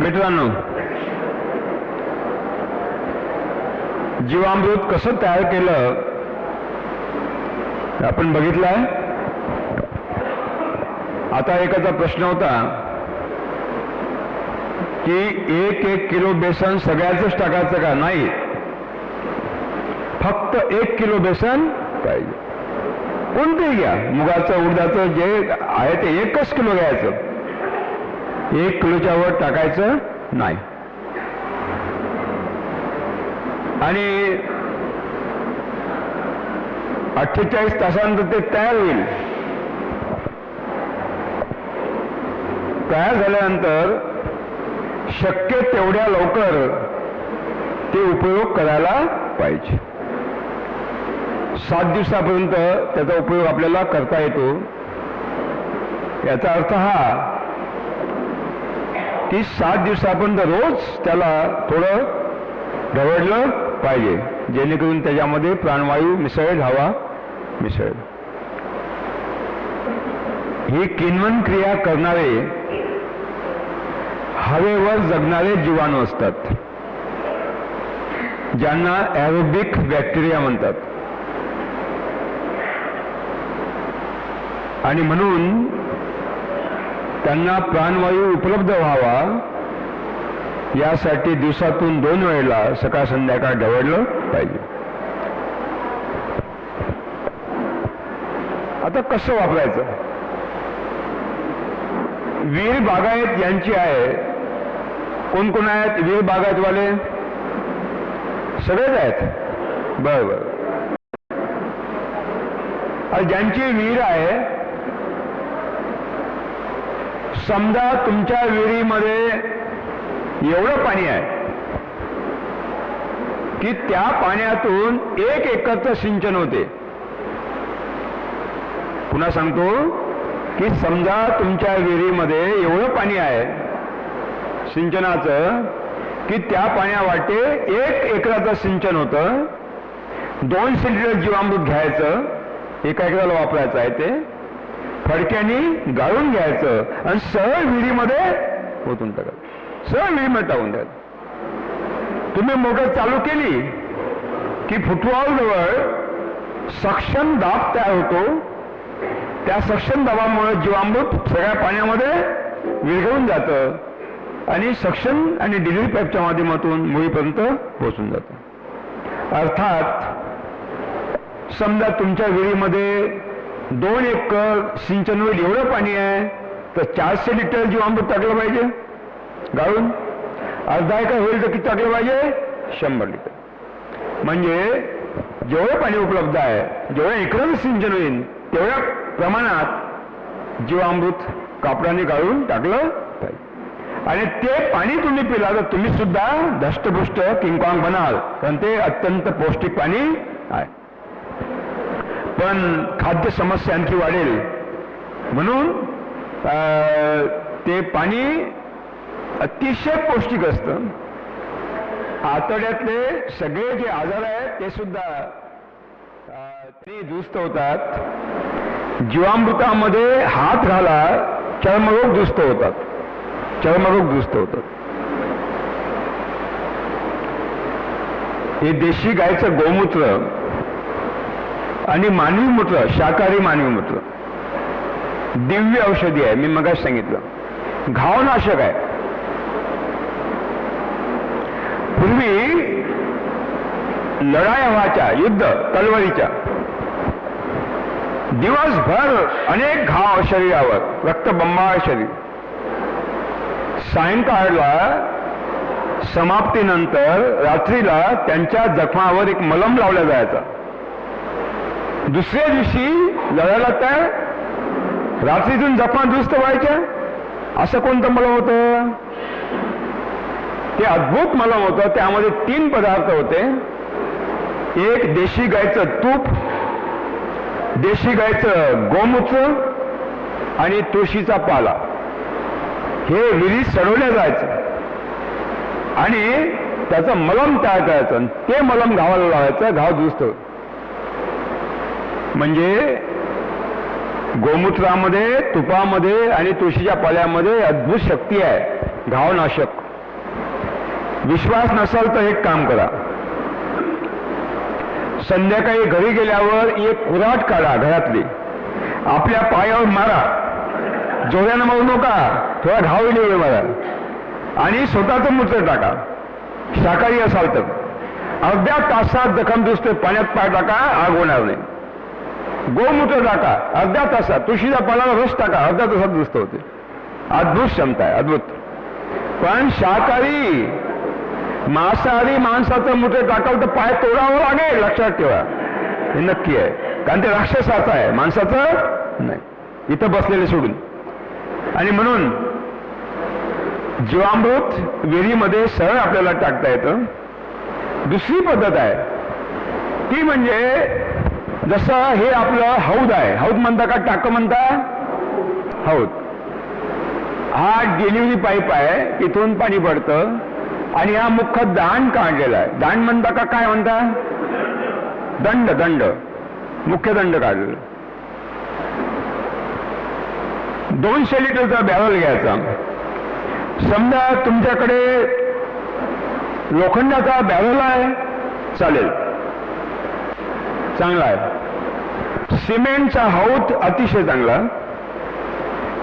मित्रांनो, जीवामृत कसं तयार केलं आपण बघितलं आहे. आता एकाचा प्रश्न होता की 1 किलो बेसन सगळ्याच टाकायचं का? नाही, फक्त 1 किलो बेसन पाहिजे. कोणतेही घ्या, मुगाचं उडदाचं जे आहे ते 1 किलो घ्यायचं, 1 किलोच्या वर टाकायचं नाही. आणि 48 तासानंतर ते तयार होईल. तयार झाल्यानंतर शक्य तेवढ्या लवकर ते उपयोग करायला पाहिजे. 7 दिवसापर्यंत त्याचा उपयोग आपल्याला करता येतो. याचा अर्थ हा की 7 दिवसापर्यंत रोज त्याला थोडं ढवळलं पाहिजे, जेणेकरून त्याच्यामध्ये प्राणवायू मिसळेल, हवा मिसळेल. ही किण्वन क्रिया करणारे हवेवर जगणारे जीवाणू असतात, ज्यांना ॲरोबिक बॅक्टेरिया म्हणतात. आणि म्हणून त्यांना प्राणवायू उपलब्ध व्हावा यासाठी दिवसातून 2 वेळेला सकाळ संध्याकाळ ढवळलं पाहिजे. आता कसं वापरायचं? वीर बागायत यांची आहे. कोण कोण आहेत वीर बागायतवाले? सगळेच आहेत. बरोबर. ज्यांची विहीर आहे, समजा तुमच्या विहिरीमध्ये एवढं पाणी आहे की त्या पाण्यातून 1 एकरचं सिंचन होते. पुन्हा सांगतो की समजा तुमच्या विहिरीमध्ये एवढं पाणी आहे सिंचनाचं की त्या पाण्यावाटे 1 एकराचं सिंचन होतं. 200 लिटर जीवामृत घ्यायचं, 1 एकराला वापरायचं आहे, ते फडक्याने गाळून घ्यायचं आणि सरळ विहिरीमध्ये ओतून टाकायचं. सरळ विहिरीमध्ये टाकून द्यायचं. तुम्ही मोटर चालू केली की फुटवालजवळ सक्शन दाब तयार होतो. त्या सक्शन दाबामुळे जीवामृत सगळ्या पाण्यामध्ये विरघळून जातं आणि सक्शन आणि डिलिव्हरी पाईपच्या माध्यमातून मुळीपर्यंत पोहोचून जातं. अर्थात समजा तुमच्या विहिरीमध्ये 2 एकर सिंचन होईल एवढं पाणी आहे तर 400 लिटर जीवामृत टाकलं पाहिजे गाळून. अर्धा एकर होईल तर किती टाकलं पाहिजे? 100 लिटर. म्हणजे जेवढं पाणी उपलब्ध आहे, जेवढं एकराचं सिंचन होईल तेवढ्या प्रमाणात जीवामृत कापडाने गाळून टाकलं पाहिजे. आणि ते पाणी तुम्ही पिला तर तुम्ही सुद्धा धष्टपुष्ट किंगकॉंग बनाल, कारण ते अत्यंत पौष्टिक पाणी आहे. पण खाद्य समस्या आणखी वाढेल, म्हणून ते पाणी अतिशय पौष्टिक असतं. आतड्यातले सगळे जे आजार आहेत ते सुद्धा ते दुरुस्त होतात. जीवामृतामध्ये हात घाला, चर्मरोग दुरुस्त होतात. चर्मरोग दुरुस्त होतात. हे देशी गायचं गोमूत्र आणि मानवी मूत्र, शाकाहारी मानवी मूत्र दिव्य औषधी आहे. मी मगाच सांगितलं, घावनाशक आहे. पूर्वी लढाया व्हायच्या, युद्ध तलवारीच्या, दिवसभर अनेक घाव शरीरावर, रक्तबंबाळ शरीर. सायंकाळला समाप्तीनंतर रात्रीला त्यांच्या जखमावर एक मलम लावला जायचा. दुसऱ्या दिवशी लढायला तयार. रात्रीतून जखमा दुरुस्त व्हायच्या. असं कोणतं मलम होतं? ते अद्भुत मलम होतं. त्यामध्ये 3 पदार्थ होते. एक देशी गायचं तूप, देशी गायचं गोमूत्र आणि तुळशीचा पाला. हे विहिरीत सडवल्या जायचं आणि त्याचं मलम तयार करायचं. ते मलम घावाला लावायचं, घाव दुरुस्त होत. म्हणजे गोमूत्रामध्ये, तुपामध्ये आणि तुळशीच्या पाल्यामध्ये अद्भुत शक्ती आहे, घावनाशक. विश्वास नसेल तर एक काम करा, संध्याकाळी घरी गेल्यावर एक कुऱ्हाड काढा घरातली, आपल्या पायावर मारा, जोरानं मारू नका, थोडा घाव येईल मारा, आणि स्वतःचं मूत्र टाका. शाकाहारी असाल तर अर्ध्या तासात जखम दुसते पाण्यात पाय टाका, आग होणार नाही. गोमूत्र टाका अर्ध्या तासात, तुळशीच्या पानाला रस टाका, अर्ध्या तासात दुरुस्त होते. अद्भुत क्षमता आहे, अद्भुत. पण शाकाहारी मांसाहारी माणसाचं मूत्र टाकाल तर पाय तोडावं लागेल, लक्षात ठेवा, हे नक्की आहे. कारण ते राक्षसाचं आहे, माणसाचं नाही, इथं बसलेले सोडून. आणि म्हणून जीवामृत विहिरीमध्ये सरळ आपल्याला टाकता येतं. दुसरी पद्धत आहे ती म्हणजे, जसं हे आपलं हौद आहे, हौद म्हणता का टाकं म्हणता, हौद, हा डिलिव्हरी पाईप आहे, इथून पाणी पडतं, आणि हा मुख्य दांड काढलेला आहे. दांड म्हणता का काय म्हणता, दंड, दंड, मुख्य दंड काढलेला. 200 लिटरचा बॅरल घ्यायचा. समजा तुमच्याकडे लोखंडाचा बॅरल आहे, चालेल, चांगला आहे. सिमेंटचा हौद अतिशय चांगला,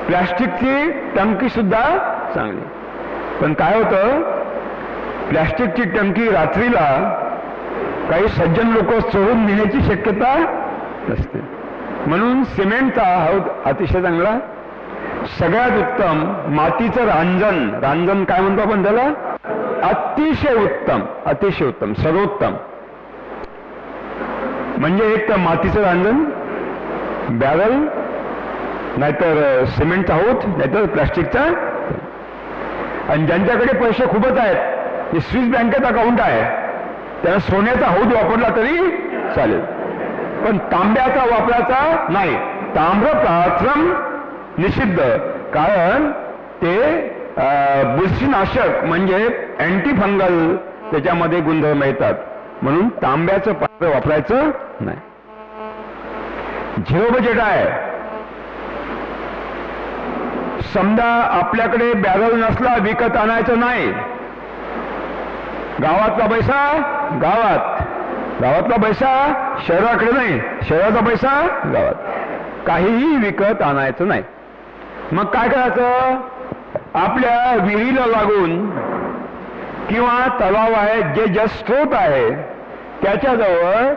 प्लॅस्टिकची टंकी सुद्धा चांगली. पण काय होतं, प्लॅस्टिकची टंकी रात्रीला काही सज्जन लोक चोरून नेण्याची शक्यता नसते, म्हणून सिमेंटचा हौद अतिशय चांगला. सगळ्यात उत्तम मातीचं रांजण, रांजण काय म्हणतो आपण त्याला, अतिशय उत्तम, अतिशय उत्तम, सर्वोत्तम. म्हणजे एक तर मातीचं रांजण, बॅरल, नाहीतर सिमेंटचा हौद, नाहीतर प्लास्टिकचा. आणि ज्यांच्याकडे पैसे खूपच आहेत, जे स्विस बँकेत अकाउंट आहे, त्यांना सोन्याचा हौद वापरला तरी चालेल, पण तांब्याचा वापरायचा नाही. ताम्रपात्रम निषिद्ध, कारण ते बुरशीनाशक म्हणजे अँटी फंगल त्याच्यामध्ये गुणधर्म येतात, म्हणून तांब्याचं पात्र वापरायचं नाही. झिरो बजेट आहे. समजा आपल्याकडे बॅरल नसला, विकत आणायचं नाही. गावातला पैसा गावात, गावातला पैसा शहराकडे नाही, शहराचा पैसा गावात, काहीही विकत आणायचं नाही. मग काय करायचं, आपल्या विहिरीला लागून किंवा तलाव आहे, जे जलस्रोत आहे त्याच्याजवळ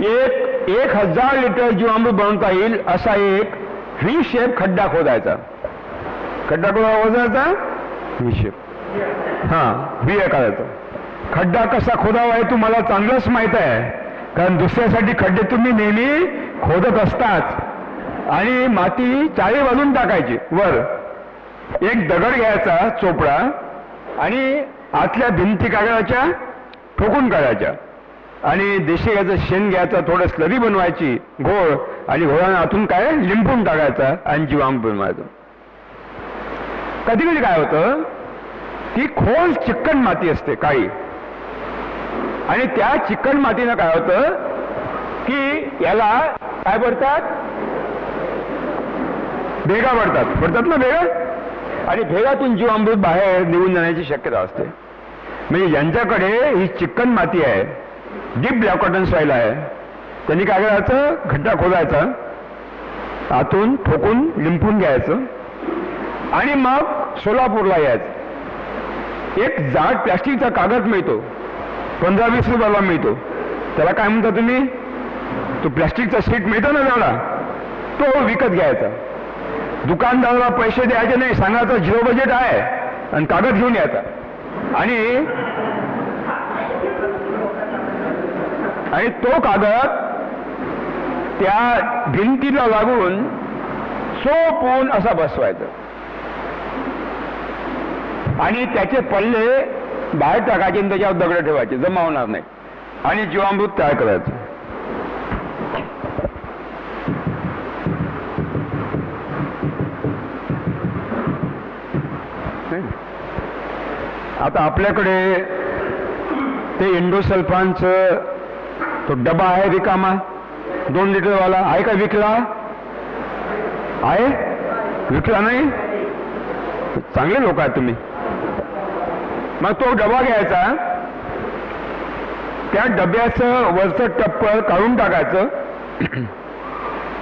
1000 लिटर जीवामृत बनवता येईल असा एक व्ही शेप खड्डा खोदायचा. खड्डा खोदायचा, व्ही शेप, हा व्ही करायचा. खड्डा कसा खोदावा हे तुम्हाला चांगलंच माहित आहे, कारण दुसऱ्यासाठी खड्डे तुम्ही नेहमी खोदत असतात. आणि माती चारी बाजून टाकायची वर, एक दगड घ्यायचा चोपडा, आणि आतल्या भिंती काढायच्या, ठोकून काढायच्या, आणि देशी घ्यायचं शेण घ्यायचं, थोडं स्लरी बनवायची घोळ, आणि घोळाने आतून काय लिंपून टाकायचा, आणि जीवामृत बनवायचं. कधी कधी काय होतं, ती खोल चिकन माती असते काळी, आणि त्या चिकन मातीनं काय होतं की याला काय पडतात, भेगा पडतात ना, भेगा, आणि भेगातून जीवामृत बाहेर निघून जाण्याची शक्यता असते. म्हणजे ज्यांच्याकडे ही चिकन माती आहे, डीप ब्लॅक कॉटन सॉइल आहे, त्यांनी काय करायचं, खड्डा खोदायचा, आतून ठोकून लिंपून घ्यायचं, आणि मग सोलापूरला यायचं. एक जाड प्लास्टिकचा कागद मिळतो, 15-20 रुपयाला मिळतो, त्याला काय म्हणता तुम्ही, तो प्लास्टिकचा शीट मिळतो ना झाडा, तो विकत घ्यायचा. दुकानदाराला पैसे द्यायचे नाही, सांगायचं झिरो बजेट आहे, आणि कागद घेऊन यायचा, आणि तो कागद त्या भिंतीला लागून चोपून असा बसवायचा, आणि त्याचे पल्ले बाहेर टाकायचे, आणि त्याच्यावर दगड ठेवायचे, जमा होणार नाही, आणि जीवामृत तयार करायचं. आता आपल्याकडे ते इंडोसल्फानचं तो डबा आहे रिकामा, 2 लिटरवाला आहे का, विकला आहे, विकला नाही, चांगले लोक आहेत तुम्ही. मग तो डबा घ्यायचा, त्या डब्याचं वरचं टप्पर काढून टाकायचं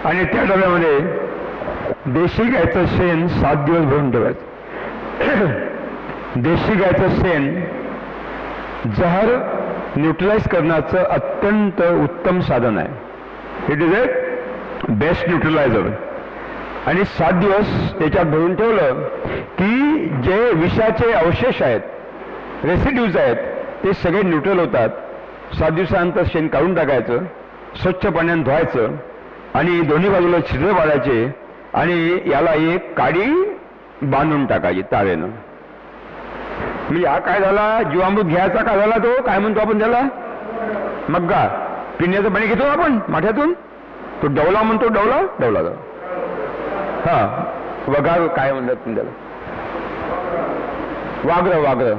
आणि त्या डब्यामध्ये देशी गायचं शेण 7 दिवस भरून ठेवायचं. देशी गायचं शेण जहर न्यूट्रलाइज करण्याचं अत्यंत उत्तम साधन आहे. It is a best neutraliser. आणि 7 दिवस त्याच्यात भरून ठेवलं की जे विषाचे अवशेष आहेत, रेसिड्यूज आहेत, ते सगळे न्यूट्रल होतात. 7 दिवसानंतर शेण काढून टाकायचं, स्वच्छ पाण्याने धुवायचं आणि दोन्ही बाजूला छिद्र पाडायचे आणि याला एक काडी बांधून टाकायची तारेनं. म्हणजे हा काय झाला, जीवामृत घ्यायचा काय झाला, तो काय म्हणतो आपण त्याला, मग्गा. पिण्याचं पाणी घेतो आपण माठ्यातून, तो डवला म्हणतो, डवला डवला जातो. हा वगार काय म्हणतात त्याला, वाघ्र वाघ्र.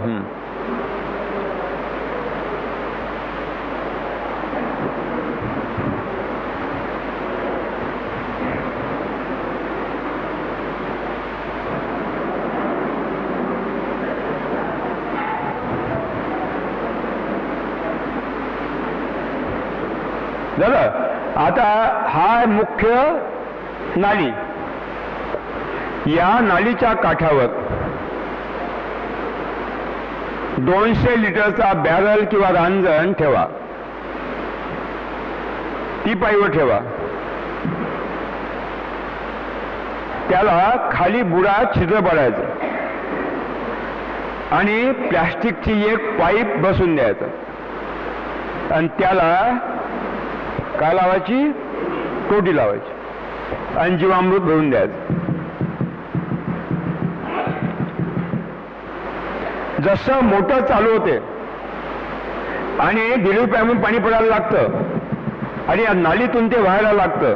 झालं. आता हा मुख्य नाली, या नालीच्या काठावर 200 लिटरचा बॅरल किंवा रांजण ठेवा. ती पाईवर ठेवा. त्याला खाली बुडात छिद्र पाडायचं आणि प्लास्टिकची एक पाईप बसून द्यायचं आणि त्याला काय लावायची, टोटी लावायची आणि जीवामृत भरून द्यायचं. जसं मोटर चालू होते आणि 1.5 रुपयामधून पाणी पडायला लागतं आणि या नालीतून ते व्हायला लागतं,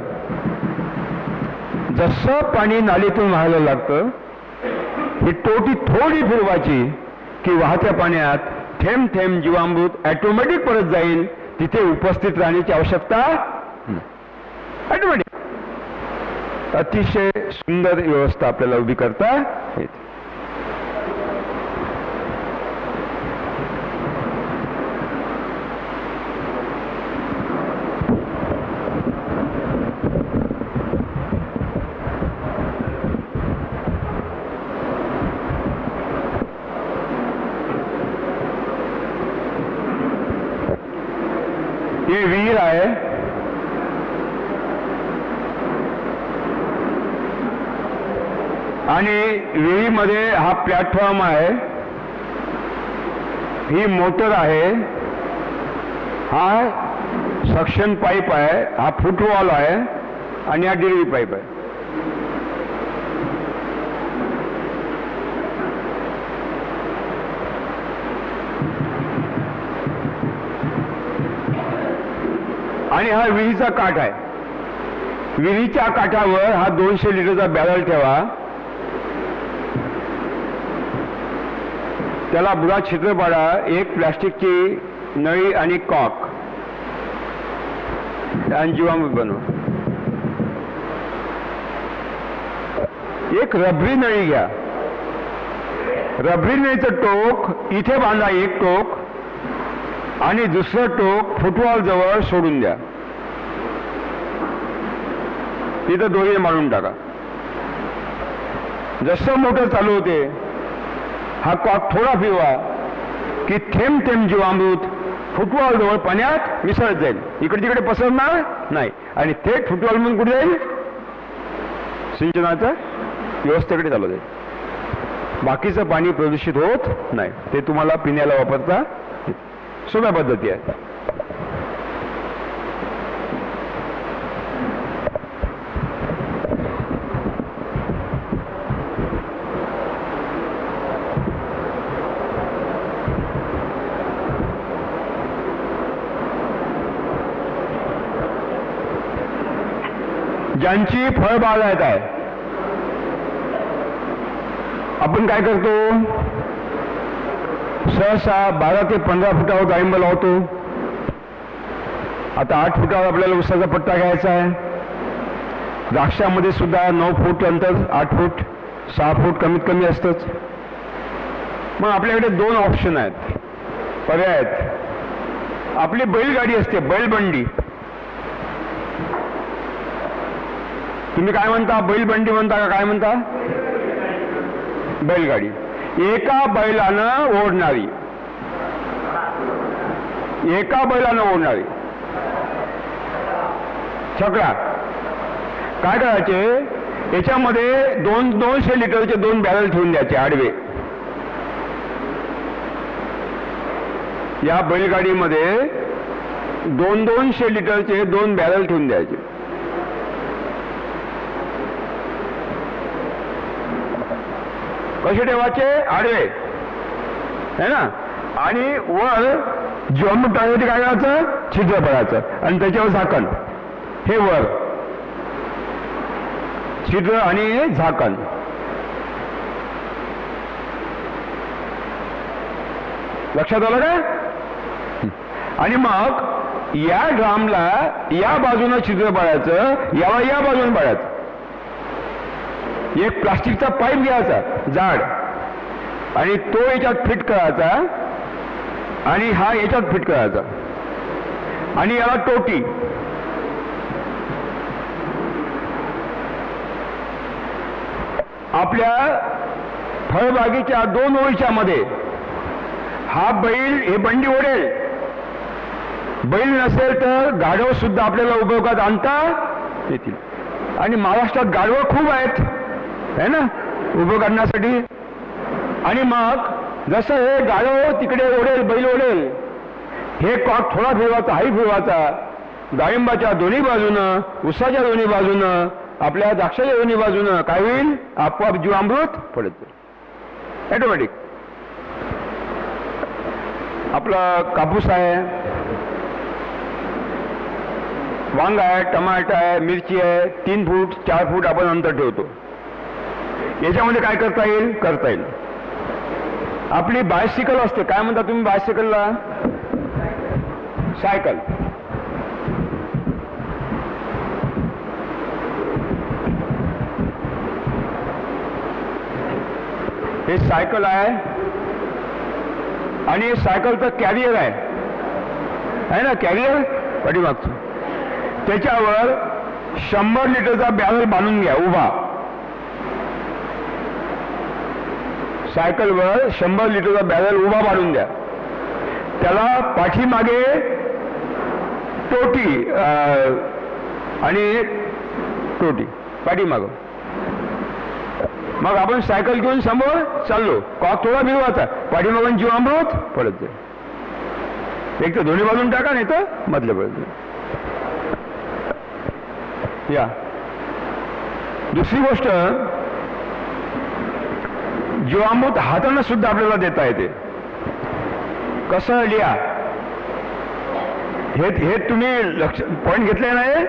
जसं पाणी नालीतून व्हायला लागतं ही टोटी थोडी फिरवायची की वाहत्या पाण्यात थेंब थेंब जीवामृत ऑटोमॅटिक परत जाईल. तिथे उपस्थित राहण्याची आवश्यकता ऑटोमॅटिक. अतिशय सुंदर व्यवस्था आपल्याला उभी करता येते. हे विहीर आहे. आणि विहिरीमध्ये हा प्लॅटफॉर्म आहे, ही मोटर आहे, हा सक्शन पाईप आहे, हा फुटवॉल आहे आणि हा डिलिव्हरी पाईप आहे. आणि हा विहिरीचा काठ आहे. विहिरीच्या काठावर हा 200 लिटरचा बॅरल ठेवा. त्याला बुडात छिद्र पाडा, एक प्लास्टिकची नळी आणि कॉक आणि जीवामृत बनवा. एक रबरी नळी घ्या. रबरी नळीचं टोक इथे बांधा, एक टोक, आणि दुसरं टोक फुटवॉल जवळ सोडून द्या. तिथं दोरी मारून टाका. जसं मोटर चालू होते हा कॉक थोडा फिरवा की थेंब थेंब जीवामृत फुटवॉल जवळ पाण्यात मिसळत जाईल. इकडे तिकडे पसरणार नाही आणि थेट फुटवॉल म्हणून कुठे जाईल, सिंचनाच्या व्यवस्थेकडे चालू जाईल. बाकीचं पाणी प्रदूषित होत नाही. ते तुम्हाला पिण्याला वापरता सोप्या पद्धती आहेत. ज्यांची फळबागायत आहे, आपण काय करतो, सहसा 12 ते 15 फुटावर डाळिंब लावतो. आता 8 फुटावर आपल्याला उसाचा पट्टा घ्यायचा आहे. द्राक्षामध्ये सुद्धा 9 फूट अंतर, 8 फूट, 6 फूट कमीत कमी असतंच. मग आपल्याकडे दोन ऑप्शन आहेत, पर्याय आहेत. आपली बैलगाडी असते, बैलबंडी. तुम्ही काय म्हणता, बैलबंडी म्हणता का काय म्हणता? बैलगाडी. एका बैलानं ओढणारी, एका बैलानं ओढणारी छकडा. काय करायचे, याच्यामध्ये 200 लिटरचे 2 बॅरल ठेवून द्यायचे आडवे. या बैलगाडीमध्ये 200 लिटरचे 2 बॅरल ठेवून द्यायचे. कसे ठेवायचे? आडवे, है ना. आणि वर ज्वामूट टाकायचे, काय करायचं, छिद्र पडायचं आणि त्याच्यावर झाकण. हे वर छिद्र आणि झाकण. लक्षात आलं का? आणि मग या ड्रामला या बाजूनं छिद्र पाडायचं, याला या बाजून पाडायचं. एक प्लास्टिकचा पाईप घ्यायचा जाड आणि तो याच्यात फिट करायचा आणि हा याच्यात फिट करायचा आणि याला टोटी. आपल्या फळबागेच्या 2 ओळीच्या मध्ये हा बैल हे बंडी ओढेल. बैल नसेल तर गाढव सुद्धा आपल्याला उपयोगात आणता येतील. आणि महाराष्ट्रात गाढवं खूप आहेत, है ना, उपयोग आणण्यासाठी. आणि मग जसं हे गाढव तिकडे ओढेल, बैल ओढेल, हे कॉक थोडा फिरवायचा, हाही फिरवायचा. डाळिंबाच्या दोन्ही बाजूनं, उसाच्या दोन्ही बाजूनं, आपल्या द्राक्षाच्या दोन्ही बाजूनं काय होईल, आपोआप जीवामृत पडत जाईल ऑटोमॅटिक. आपला कापूस आहे, वांग आहे, टमाटर आहे, मिरची आहे, 3 फूट 4 फूट आपण अंतर ठेवतो. याच्यामध्ये काय करता येईल, करता येईल. आपली बायसिकल असते, काय म्हणता तुम्ही बायसिकलला? सायकल. हे सायकल आहे आणि हे सायकलचं कॅरियर आहे ना, कॅरियर पाठीमागचं. त्याच्यावर 100 लिटरचा बॅरल बांधून घ्या उभा. सायकलवर 100 लिटरचा बॅरल उभा बांधून द्या. त्याला पाठीमागे टोटी आणि टोटी पाठीमागं. मग आपण सायकल घेऊन समोर चाललो, कॉक थोडा भिरवायचा, पाठीमागून जीवामृत पडत जाईल. एक तर दोन्ही बाजून टाका, नाही तर मधल्या बाजून. या दुसरी गोष्ट, जीवामृत हातानं सुद्धा आपल्याला देता येते. कसं लिहा, हे तुम्ही लक्ष पॉइंट घेतले नाही.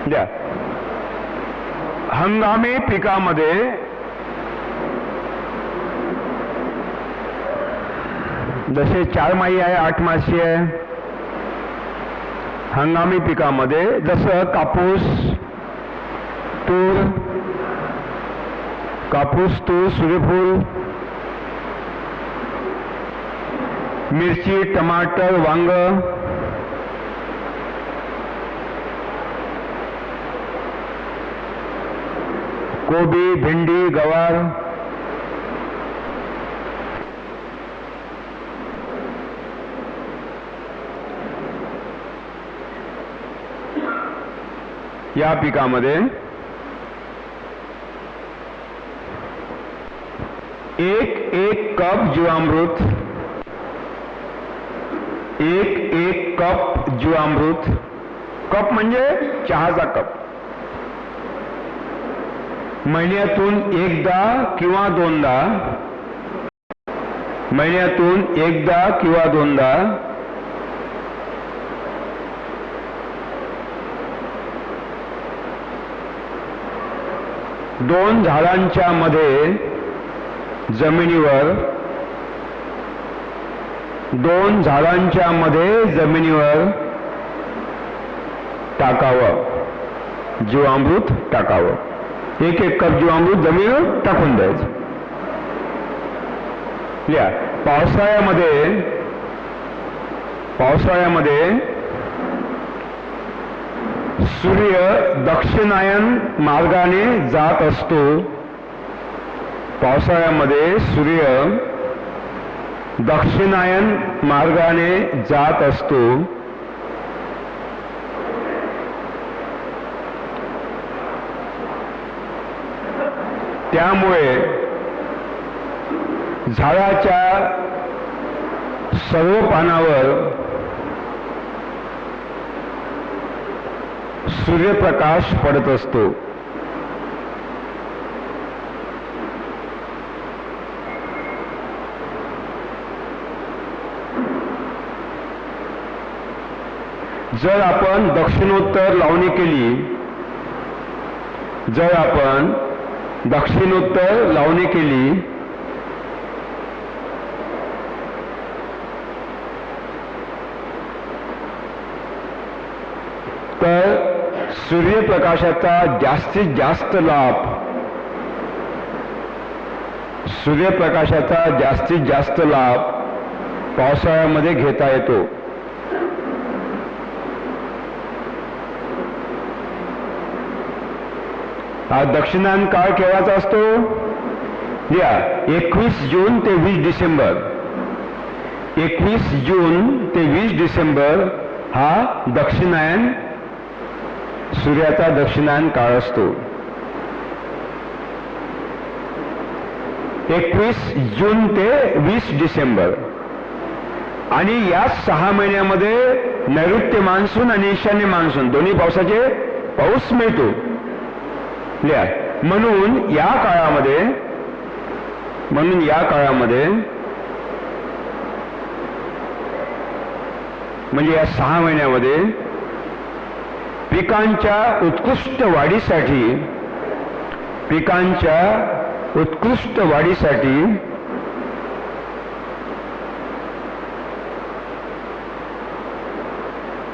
द्या. हंगामी पिकामध्ये जसे 4 माही आहे, 8 माशी आहे. हंगामी पिकामध्ये जसं कापूस, तूर, सूर्यफूल, मिरची, टमाटर, वांग, कोबी, भेंडी, गवार, या पिकामध्ये 1 कप जीवामृत, 1 कप जीवामृत. कप म्हणजे चहाचा कप. महिन्यातून एकदा किंवा दोनदा, महिन्यातून एकदा किंवा दोनदा दोन झाडांच्या मध्ये जमिनीवर, 2 झाडांच्या मध्ये जमिनीवर टाकावं. जीवामृत टाकावं. 1 कप जीवामृत जमिनीवर टाकून द्यायचं. लिहा. पावसाळ्यामध्ये सूर्य दक्षिणायन मार्गाने जात असतो. पावसाळ्यामध्ये सूर्य दक्षिणायन मार्गाने जात असतो. त्यामुळे झाडाच्या सर्व पानावर सूर्यप्रकाश पडत असतो. जर आपण दक्षिणोत्तर लावणी केली, तर सूर्यप्रकाशाचा जास्तीत जास्त लाभ पावसाळ्यामध्ये घेता येतो. हा दक्षिणायन काळ केव्हाचा असतो? या 21 जून ते 20 डिसेंबर. 21 जून ते 20 डिसेंबर हा दक्षिणायन, सूर्याचा दक्षिणायन काळ असतो. 21 जून ते 20 डिसेंबर. आणि या 6 महिन्यामध्ये नैऋत्य मान्सून आणि ईशान्य मान्सून दोन्ही पाऊस मिळतो. म्हणून या काळामध्ये म्हणजे या 6 महिन्यामध्ये पिकांच्या उत्कृष्ट वाढीसाठी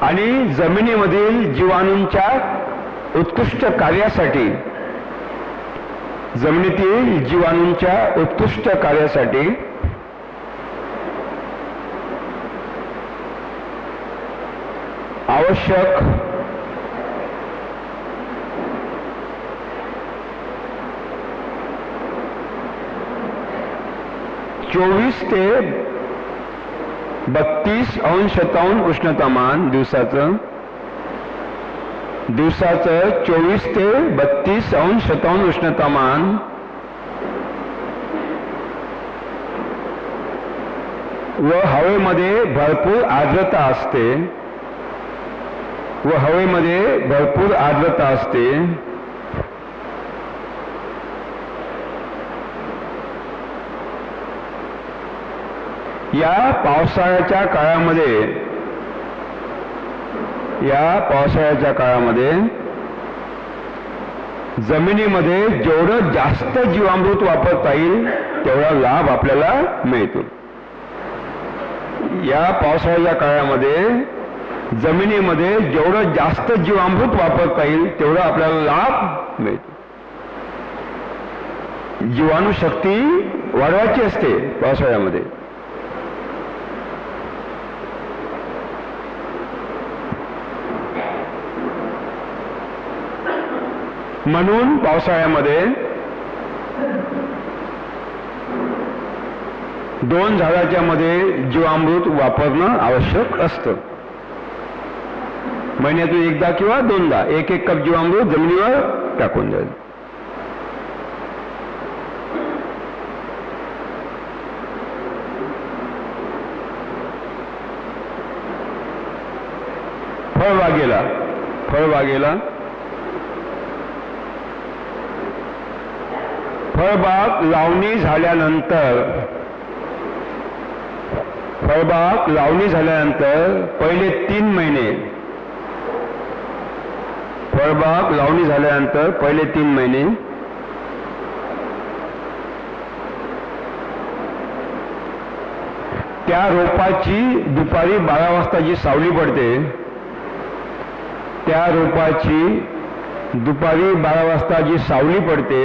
आणि जमिनीमधील जीवाणूंच्या उत्कृष्ट कार्यासाठी आवश्यक चोवीस ते 32 अंश उष्णतामान दिवसाचं 24 ते 32 अंश उष्णतामान व हवेमध्ये भरपूर आर्द्रता असते. या पावसाळ्याच्या काळामध्ये जमिनीमध्ये जेवढं जास्त जीवामृत वापरता येईल तेवढा लाभ आपल्याला मिळतो. या पावसाळ्याच्या काळामध्ये जमिनीमध्ये जेवढं जास्त जीवामृत वापरता येईल तेवढा आपल्याला लाभ मिळतो. जीवाणुशक्ती वाढवायची असते पावसाळ्यामध्ये. म्हणून पावसाळ्यामध्ये 2 झाडाच्या मध्ये जीवामृत वापरणं आवश्यक असतं. महिन्यातून एकदा किंवा 2दा 1 कप जीवामृत जमिनीवर टाकून द्यायचं. फळबाग लावणी झाल्यानंतर पहिले 3 महिने त्या रोपाची दुपारी 12 वाजता जी सावली पडते त्या रोपाची दुपारी 12 वाजता जी सावली पडते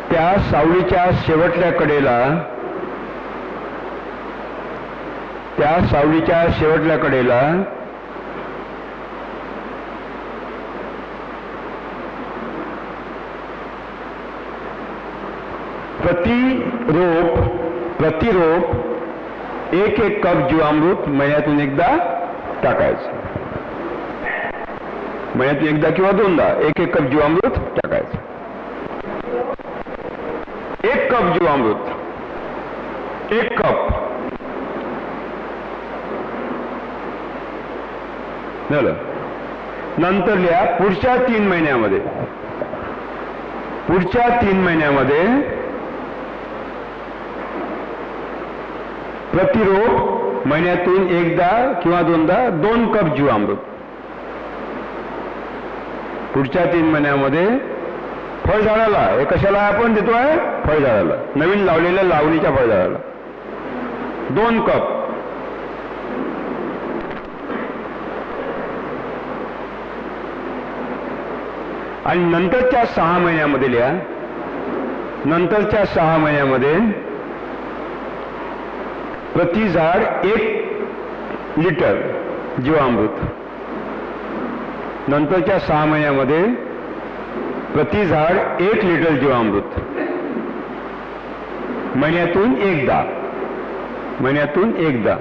त्या सावलीच्या शेवटल्या कडेला प्रति रोप एक कप जीवामृत महिन्यातून एकदा टाकायचं. महिन्यातून एकदा किंवा दोनदा एक कप जीवामृत टाकायचं. 1 कप जीवामृत, 1 कप झालं. नंतर लिहा पुढच्या 3 महिन्यामध्ये प्रति रोप महिन्यातून एकदा किंवा दोनदा 2 कप जीवामृत. पुढच्या 3 महिन्यामध्ये फळझाडाला, हे कशाला आपण देतोय? फळझाडाला, नवीन लावलेल्या लावणीच्या फळझाडाला 2 कप. आणि नंतरच्या 6 महिन्यामध्ये लिहा, नंतरच्या 6 महिन्यामध्ये प्रति झाड 1 लिटर जीवामृत. नंतरच्या 6 महिन्यामध्ये प्रति झाड 1 लिटर जीवामृत महिन्यातून एकदा.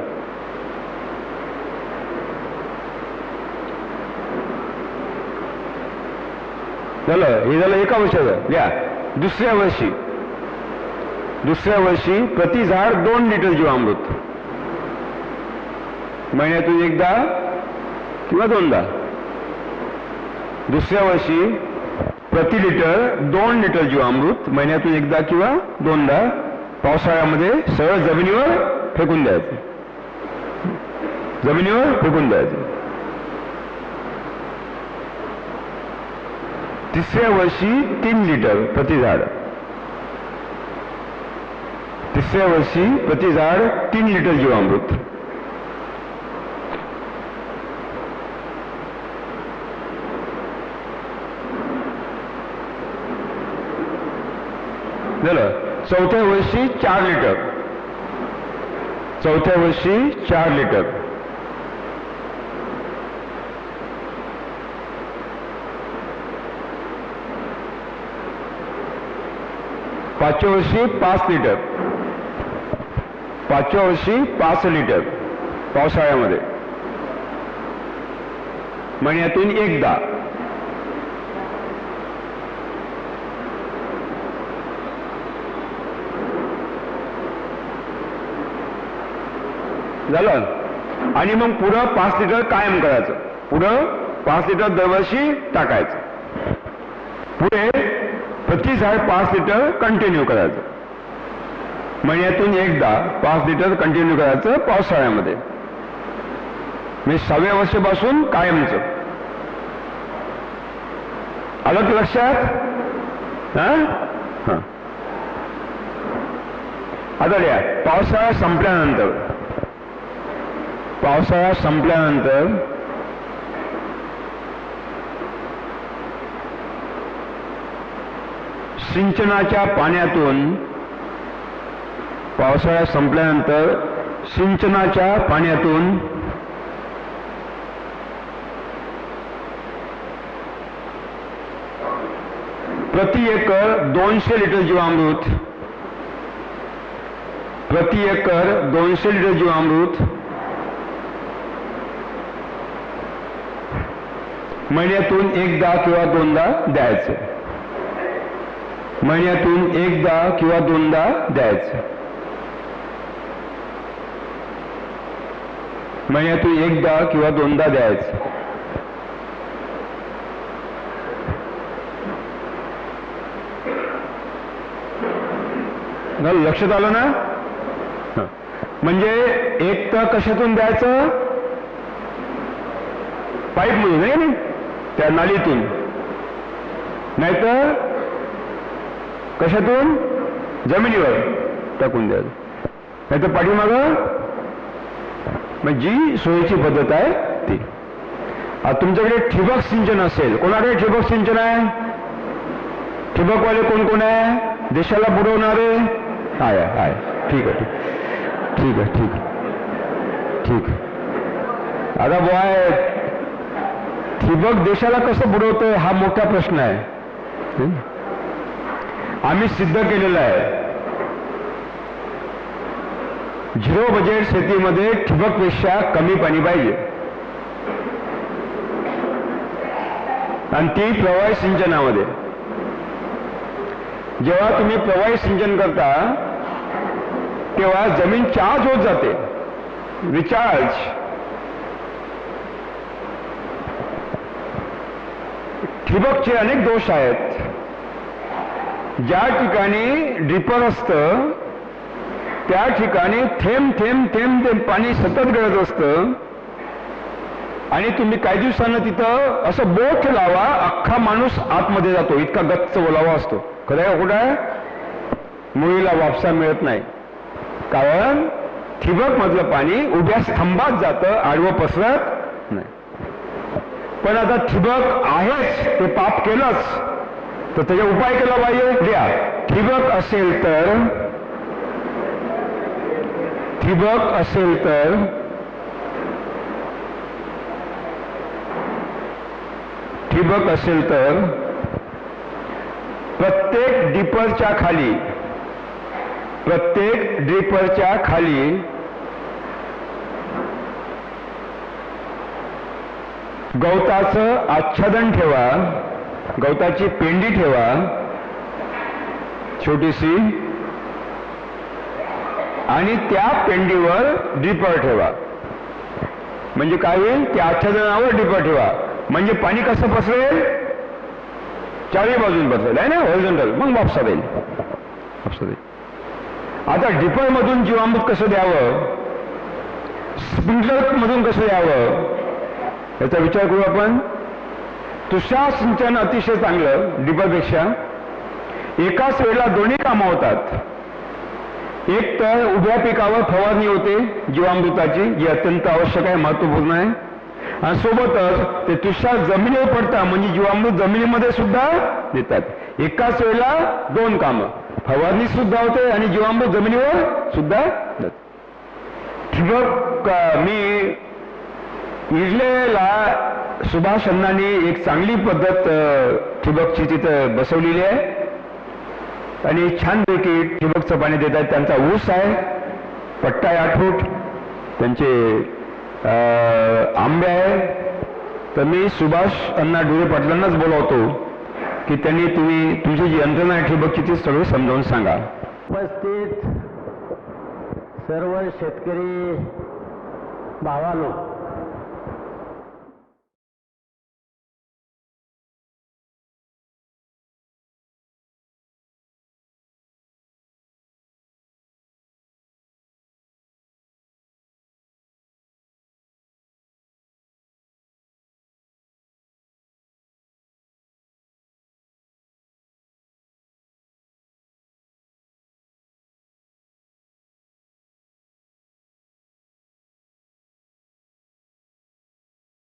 झालं. हे झालं एका वर्षाचं. घ्या दुसऱ्या वर्षी प्रति झाड 2 लिटर जीवामृत महिन्यातून एकदा किंवा दोनदा. दुसऱ्या वर्षी प्रति लिटर 2 लिटर जीवामृत महिन्यातून एकदा किंवा दोनदा पावसाळ्यामध्ये सरळ जमिनीवर फेकून द्यायचं. तिसऱ्या वर्षी 3 लिटर प्रति झाड. तिसऱ्या वर्षी प्रति झाड 3 लिटर जीवामृत. झालं. चौथ्या वर्षी 4 लिटर. पाचव्या वर्षी 5 लिटर. 5 लिटर पावसाळ्यामध्ये महिन्यातून एकदा. झालं. आणि मग पुढं 5 लिटर कायम करायचं. पुढं 5 लिटर दरवर्षी टाकायचं. पुढे प्रति झाड 5 लिटर कंटिन्यू करायचं. महिन्यातून एकदा 5 लिटर कंटिन्यू करायचं पावसाळ्यामध्ये. म्हणजे 6व्या वर्षापासून कायमचं. आलं की लक्षात? आता लिहा पावसाळा संपल्यानंतर सिंचनाच्या पाण्यातून प्रति एकर 200 लिटर जीवामृत. महिन्यातून एकदा किंवा दोनदा द्यायचं. लक्षात आलं ना? म्हणजे एक तर कशातून द्यायचं? पाईप मधून, नाही त्या नालीतून. नाहीतर कशातून? जमिनीवर टाकून द्यायचं. नाहीतर पाठीमागं म्हणजे जी सोयीची पद्धत आहे ती. आता तुमच्याकडे ठिबक सिंचन असेल, कोणाकडे ठिबक सिंचन आहे? ठिबकवाले कोण कोण आहे? देशाला बुडवणारे आहे. ठीक आहे, ठीक आहे, ठीक ठीक. आता बॉय, ठिबक देशाला कसं बुडवतं हा मोठा प्रश्न आहे. आम्ही सिद्ध केलेलं आहे, झिरो बजेट शेतीमध्ये ठिबकपेक्षा कमी पाणी पाहिजे, आणि ती प्रवाही सिंचनामध्ये. जेव्हा तुम्ही प्रवाही सिंचन करता तेव्हा जमीन चार्ज होत जाते, रिचार्ज. ठिबकचे अनेक दोष आहेत. ज्या ठिकाणी ड्रिपर असतं त्या ठिकाणी थेंब थेंब थेंब थेंब पाणी सतत गळत असतं, आणि तुम्ही काही दिवसानं तिथं असं बोट लावा, अख्खा माणूस आतमध्ये जातो, इतका गच्च ओलावा असतो. खरं आहे कुठं आहे? मुळीला वापसा मिळत नाही, कारण ठिबक मधलं पाणी उभ्या स्तंभात जातं, आडवं पसरत नाही. पण आता ठिबक आहेच, ते पाप केलंच, तर त्याचा उपाय केला पाहिजे. द्या ठिबक असेल तर, ठिबक असेल तर ठिबक असेल तर प्रत्येक ड्रिपरच्या खाली गवताचं आच्छादन ठेवा, गवताची पेंडी ठेवा छोटीशी, आणि त्या पेंडीवर ड्रिपर ठेवा. म्हणजे काय होईल? त्या आच्छादनावर ड्रिपर ठेवा, म्हणजे पाणी कसं पसरेल? चारही बाजून पसरेल, आहे ना, हॉरिझॉन्टल. मग वापसा देईल. आता ड्रिपर मधून जीवामृत कसं द्यावं, स्प्रिंकलर मधून कसं द्यावं, याचा विचार करू आपण. तुषार सिंचन अतिशय चांगलं ड्रिपरपेक्षा. एकाच वेळेला दोन्ही कामं होतात. एक तर उभ्या पिकावर फवारणी होते जीवामृताची, जी अत्यंत आवश्यक आहे, महत्वपूर्ण आहे, आणि सोबतच ते तुषार जमिनीवर पडतात, म्हणजे जीवामृत जमिनीमध्ये सुद्धा देतात. एकाच वेळेला दोन कामं, फवारणी सुद्धा होते आणि जीवामृत जमिनीवर सुद्धा देतात. ठिबक, मी इडलेला सुभाष अण्णांनी एक चांगली पद्धत ठिबकची तिथं बसवलेली आहे, आणि छानपैकी ठिबकचं पाणी देत आहेत. त्यांचा ऊस आहे, पट्टा आहे 8 फूट, त्यांचे आंबे आहे. तर मी सुभाष अण्णा ढुरे पाटलांनाच बोलावतो की त्यांनी तुम्ही तुमची जी यंत्रणा आहे ठिबकची ती सगळं समजावून सांगा. उपस्थित सर्व शेतकरी भावांनो,